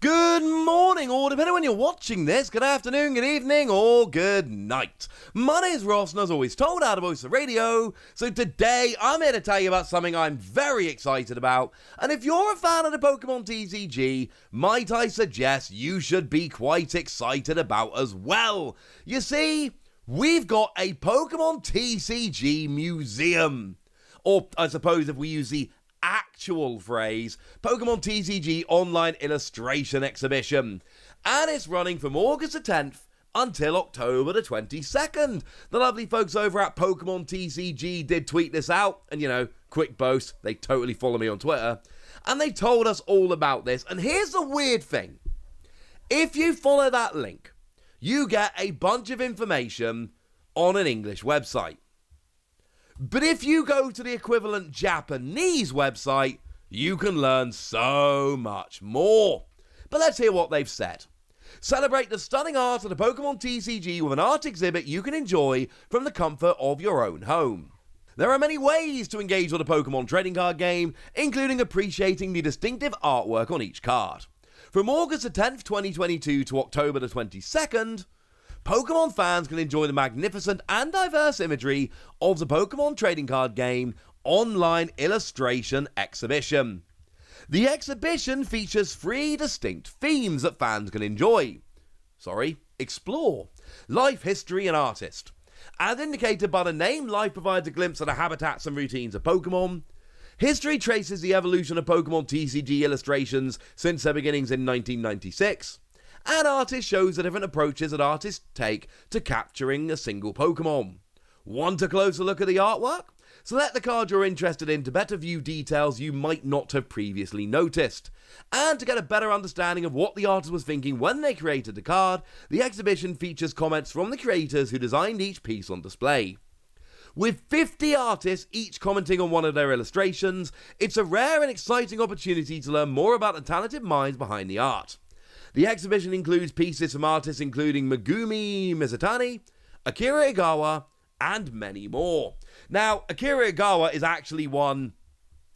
Good morning, or depending when you're watching this, good afternoon, good evening, or good night. My name is Ross, and as always, told how to voice the radio. So today, I'm here to tell you about something I'm very excited about. And if you're a fan of the Pokémon TCG, might I suggest you should be quite excited about as well. You see, we've got a Pokémon TCG Museum. Or, I suppose if we use the actual phrase, Pokémon TCG Online Illustration Exhibition. And it's running from August the 10th until October the 22nd. The lovely folks over at Pokémon TCG did tweet this out, and quick boast, they totally follow me on Twitter, and they told us all about this. And here's the weird thing. If you follow that link, you get a bunch of information on an English website. But if you go to the equivalent Japanese website, you can learn so much more. But let's hear what they've said. Celebrate the stunning art of the Pokémon TCG with an art exhibit you can enjoy from the comfort of your own home. There are many ways to engage with the Pokémon trading card game, including appreciating the distinctive artwork on each card. From August the 10th, 2022 to October the 22nd, Pokémon fans can enjoy the magnificent and diverse imagery of the Pokémon trading card game Online Illustration Exhibition. The exhibition features 3 distinct themes that fans can explore. Life, history, and artist. As indicated by the name, life provides a glimpse of the habitats and routines of Pokémon. History traces the evolution of Pokémon TCG illustrations since their beginnings in 1996. And artist shows the different approaches that artists take to capturing a single Pokémon. Want a closer look at the artwork? Select the card you're interested in to better view details you might not have previously noticed. And to get a better understanding of what the artist was thinking when they created the card, the exhibition features comments from the creators who designed each piece on display. With 50 artists each commenting on one of their illustrations, it's a rare and exciting opportunity to learn more about the talented minds behind the art. The exhibition includes pieces from artists including Megumi Mizutani, Akira Igawa, and many more. Now, Akira Igawa is actually one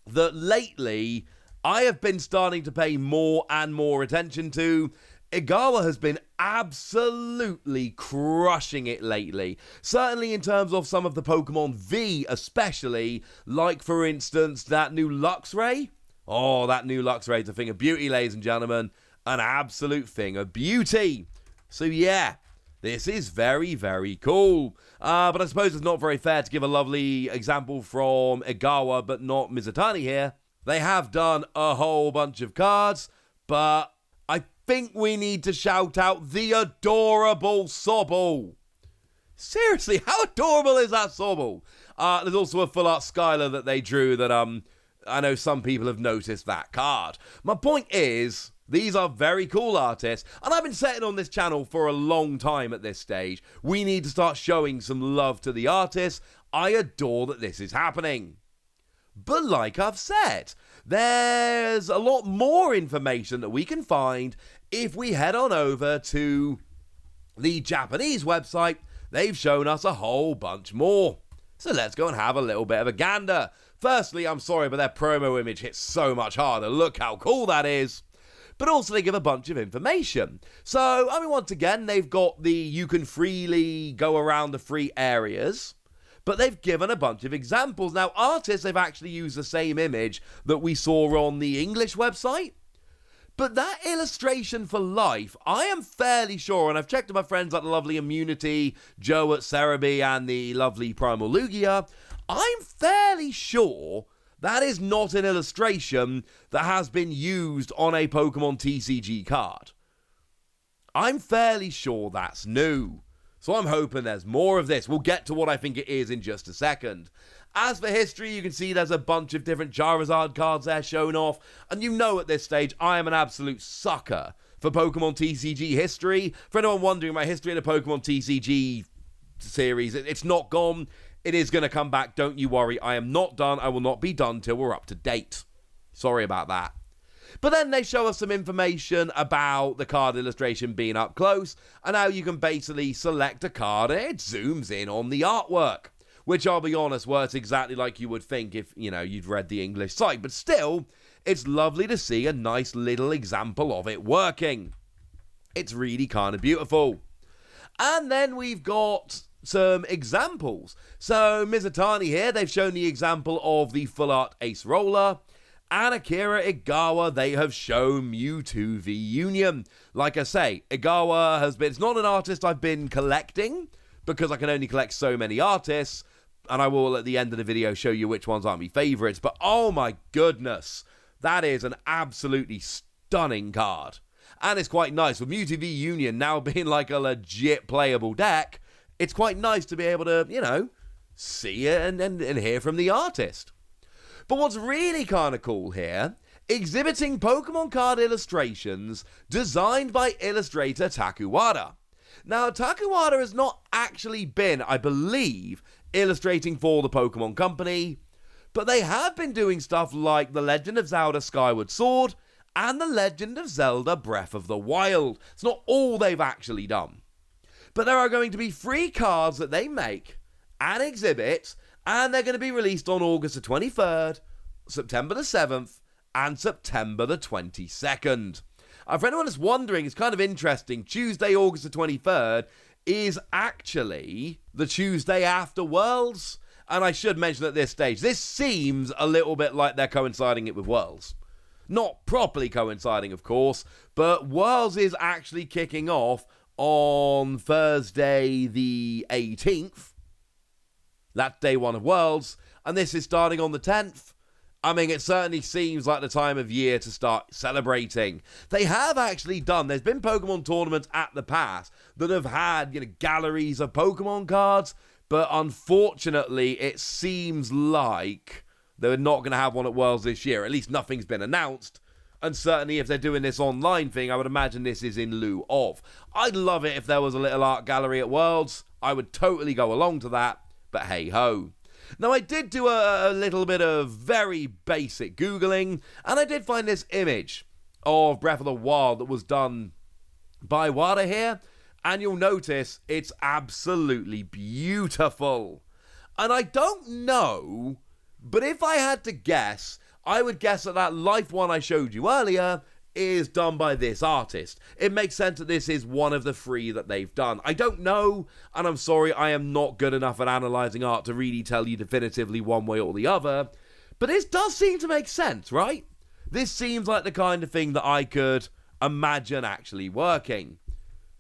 that lately I have been starting to pay more and more attention to. Igawa has been absolutely crushing it lately. Certainly in terms of some of the Pokemon V especially, like for instance that new Luxray. Oh, that new Luxray is a thing of beauty, ladies and gentlemen. An absolute thing of beauty. So yeah, this is very, very cool. But I suppose it's not very fair to give a lovely example from Igawa, but not Mizutani here. They have done a whole bunch of cards, but I think we need to shout out the adorable Sobble. Seriously, how adorable is that Sobble? There's also a full art Skylar that they drew that I know some people have noticed that card. My point is, these are very cool artists, and I've been saying on this channel for a long time at this stage, we need to start showing some love to the artists. I adore that this is happening. But like I've said, there's a lot more information that we can find if we head on over to the Japanese website. They've shown us a whole bunch more. So let's go and have a little bit of a gander. Firstly, I'm sorry, but their promo image hits so much harder. Look how cool that is. But also they give a bunch of information. So, once again, they've got you can freely go around the free areas, but they've given a bunch of examples. Now, artists, they've actually used the same image that we saw on the English website. But that illustration for life, I am fairly sure, and I've checked with my friends like the lovely Immunity, Joe at Cerebi, and the lovely Primal Lugia, I'm fairly sure that is not an illustration that has been used on a Pokemon TCG card. I'm fairly sure that's new. So I'm hoping there's more of this. We'll get to what I think it is in just a second. As for history, you can see there's a bunch of different Charizard cards there shown off. And at this stage, I am an absolute sucker for Pokemon TCG history. For anyone wondering, my history in the Pokemon TCG series, it's not gone. It is going to come back, don't you worry. I am not done. I will not be done till we're up to date. Sorry about that. But then they show us some information about the card illustration being up close, and how you can basically select a card and it zooms in on the artwork. Which, I'll be honest, works exactly like you would think if, you'd read the English site. But still, it's lovely to see a nice little example of it working. It's really kind of beautiful. And then we've got some examples. So Mizutani here, they've shown the example of the full art Ace Roller. And Akira Igawa, they have shown Mewtwo v Union. Like I say, Igawa has been, it's not an artist I've been collecting, because I can only collect so many artists, and I will at the end of the video show you which ones are my favourites, but oh my goodness, that is an absolutely stunning card. And it's quite nice, with Mewtwo v Union now being like a legit playable deck, it's quite nice to be able to, you know, see it and hear from the artist. But what's really kind of cool here, exhibiting Pokemon card illustrations designed by illustrator Takuwada. Now, Takuwada has not actually been, I believe, illustrating for the Pokemon Company, but they have been doing stuff like The Legend of Zelda Skyward Sword and The Legend of Zelda Breath of the Wild. It's not all they've actually done. But there are going to be 3 cards that they make and exhibit, and they're going to be released on August the 23rd, September the 7th, and September the 22nd. For anyone that's wondering, it's kind of interesting. Tuesday, August the 23rd, is actually the Tuesday after Worlds. And I should mention at this stage, this seems a little bit like they're coinciding it with Worlds. Not properly coinciding, of course, but Worlds is actually kicking off on Thursday the 18th. That's day 1 of Worlds, and this is starting on the 10th. I mean, it certainly seems like the time of year to start celebrating. They have actually done, there's been Pokemon tournaments at the past that have had, you know, galleries of Pokemon cards, but unfortunately, it seems like they're not going to have one at Worlds this year. At least nothing's been announced. And certainly if they're doing this online thing, I would imagine this is in lieu of. I'd love it if there was a little art gallery at Worlds. I would totally go along to that, but hey ho. Now, I did do a little bit of very basic Googling, and I did find this image of Breath of the Wild that was done by Wada here, and you'll notice it's absolutely beautiful. And I don't know, but if I had to guess, I would guess that Life one I showed you earlier is done by this artist. It makes sense that this is one of the 3 that they've done. I don't know, and I'm sorry, I am not good enough at analysing art to really tell you definitively one way or the other, but this does seem to make sense, right? This seems like the kind of thing that I could imagine actually working.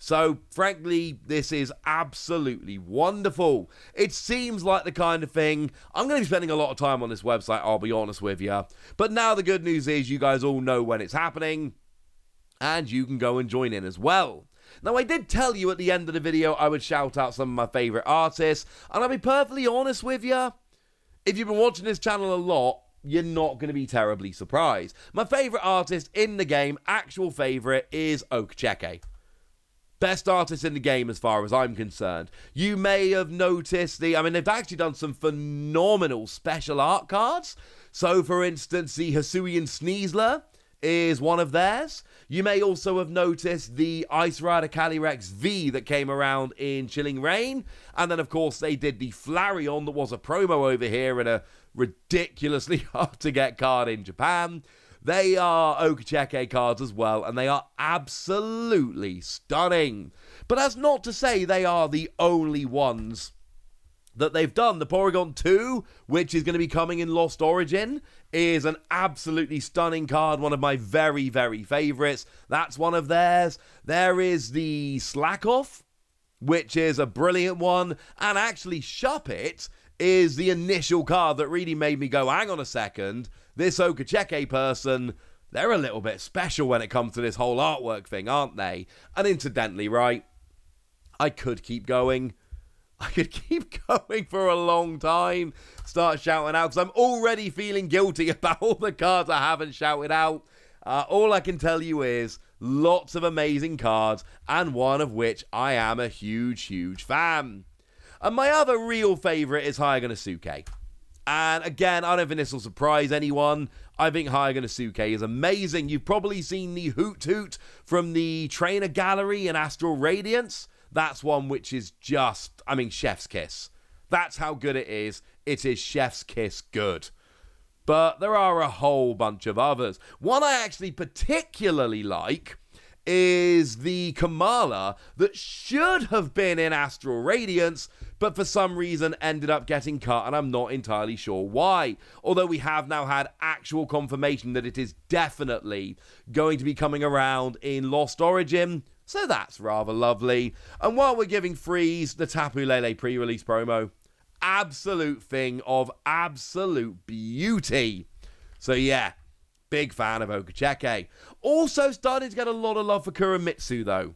So, frankly, this is absolutely wonderful. It seems like the kind of thing, I'm going to be spending a lot of time on this website, I'll be honest with you. But now the good news is you guys all know when it's happening, and you can go and join in as well. Now, I did tell you at the end of the video I would shout out some of my favourite artists, and I'll be perfectly honest with you, if you've been watching this channel a lot, you're not going to be terribly surprised. My favourite artist in the game, actual favourite, is Okecheke. Best artist in the game as far as I'm concerned. You may have noticed they've actually done some phenomenal special art cards. So, for instance, the Hisuian Sneasler is one of theirs. You may also have noticed the Ice Rider Calyrex V that came around in Chilling Reign. And then, of course, they did the Flareon that was a promo over here and a ridiculously hard to get card in Japan. They are Okecheke cards as well, and they are absolutely stunning. But that's not to say they are the only ones that they've done. The Porygon 2, which is going to be coming in Lost Origin, is an absolutely stunning card, one of my very, very favourites. That's one of theirs. There is the Slackoff, which is a brilliant one, and actually Shuppet is the initial card that really made me go, hang on a second, this Okecheke person, they're a little bit special when it comes to this whole artwork thing, aren't they? And incidentally, right, I could keep going. I could keep going for a long time, start shouting out, because I'm already feeling guilty about all the cards I haven't shouted out. All I can tell you is lots of amazing cards, and one of which I am a huge, huge fan. And my other real favourite is Hayaganosuke. And again, I don't think this will surprise anyone. I think Hayaganosuke is amazing. You've probably seen the Hoot Hoot from the Trainer Gallery in Astral Radiance. That's one which is just, chef's kiss. That's how good it is. It is chef's kiss good. but there are a whole bunch of others. One I actually particularly like is the Kamala that should have been in Astral Radiance, but for some reason ended up getting cut, and I'm not entirely sure why. Although we have now had actual confirmation that it is definitely going to be coming around in Lost Origin, so that's rather lovely. And while we're giving Freeze the Tapu Lele pre-release promo, absolute thing of absolute beauty. So yeah, big fan of Okacheke. Also starting to get a lot of love for Kuramitsu though.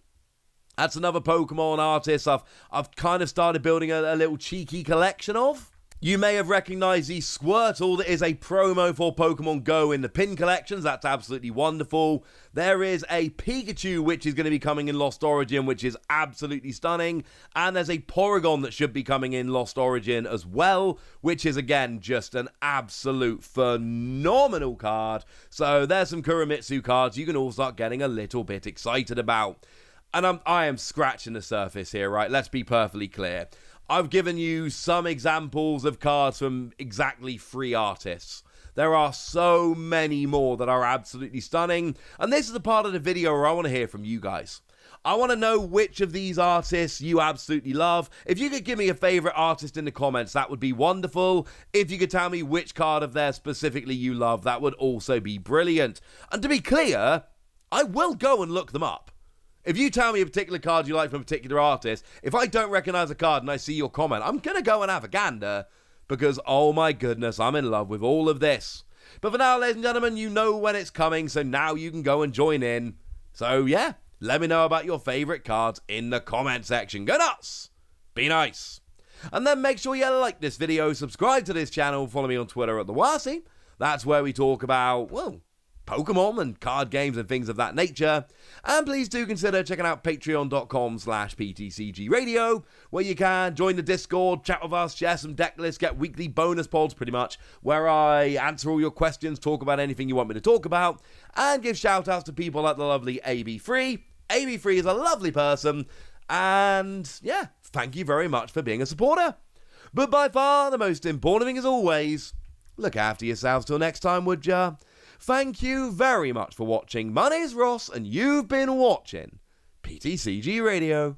That's another Pokemon artist I've kind of started building a little cheeky collection of. You may have recognized the Squirtle that is a promo for Pokemon Go in the pin collections. That's absolutely wonderful. There is a Pikachu which is going to be coming in Lost Origin, which is absolutely stunning. And there's a Porygon that should be coming in Lost Origin as well, which is again just an absolute phenomenal card. So there's some Kuramitsu cards you can all start getting a little bit excited about. And I am scratching the surface here, right? Let's be perfectly clear. I've given you some examples of cards from exactly 3 artists. There are so many more that are absolutely stunning. And this is the part of the video where I want to hear from you guys. I want to know which of these artists you absolutely love. If you could give me a favorite artist in the comments, that would be wonderful. If you could tell me which card of theirs specifically you love, that would also be brilliant. And to be clear, I will go and look them up. If you tell me a particular card you like from a particular artist, if I don't recognize a card and I see your comment, I'm going to go and have a gander because, oh my goodness, I'm in love with all of this. But for now, ladies and gentlemen, you know when it's coming, so now you can go and join in. So yeah, let me know about your favorite cards in the comment section. Go nuts! Be nice! And then make sure you like this video, subscribe to this channel, follow me on Twitter at TheWasi. That's where we talk about, well, Pokemon and card games and things of that nature. And please do consider checking out patreon.com/PTCG Radio, where you can join the Discord, chat with us, share some deck lists, get weekly bonus pods pretty much, where I answer all your questions, talk about anything you want me to talk about, and give shout outs to people like the lovely AB3. AB3 is a lovely person, and yeah, thank you very much for being a supporter. But by far the most important thing as always, look after yourselves till next time, would ya? Thank you very much for watching. My name's Ross, and you've been watching PTCG Radio.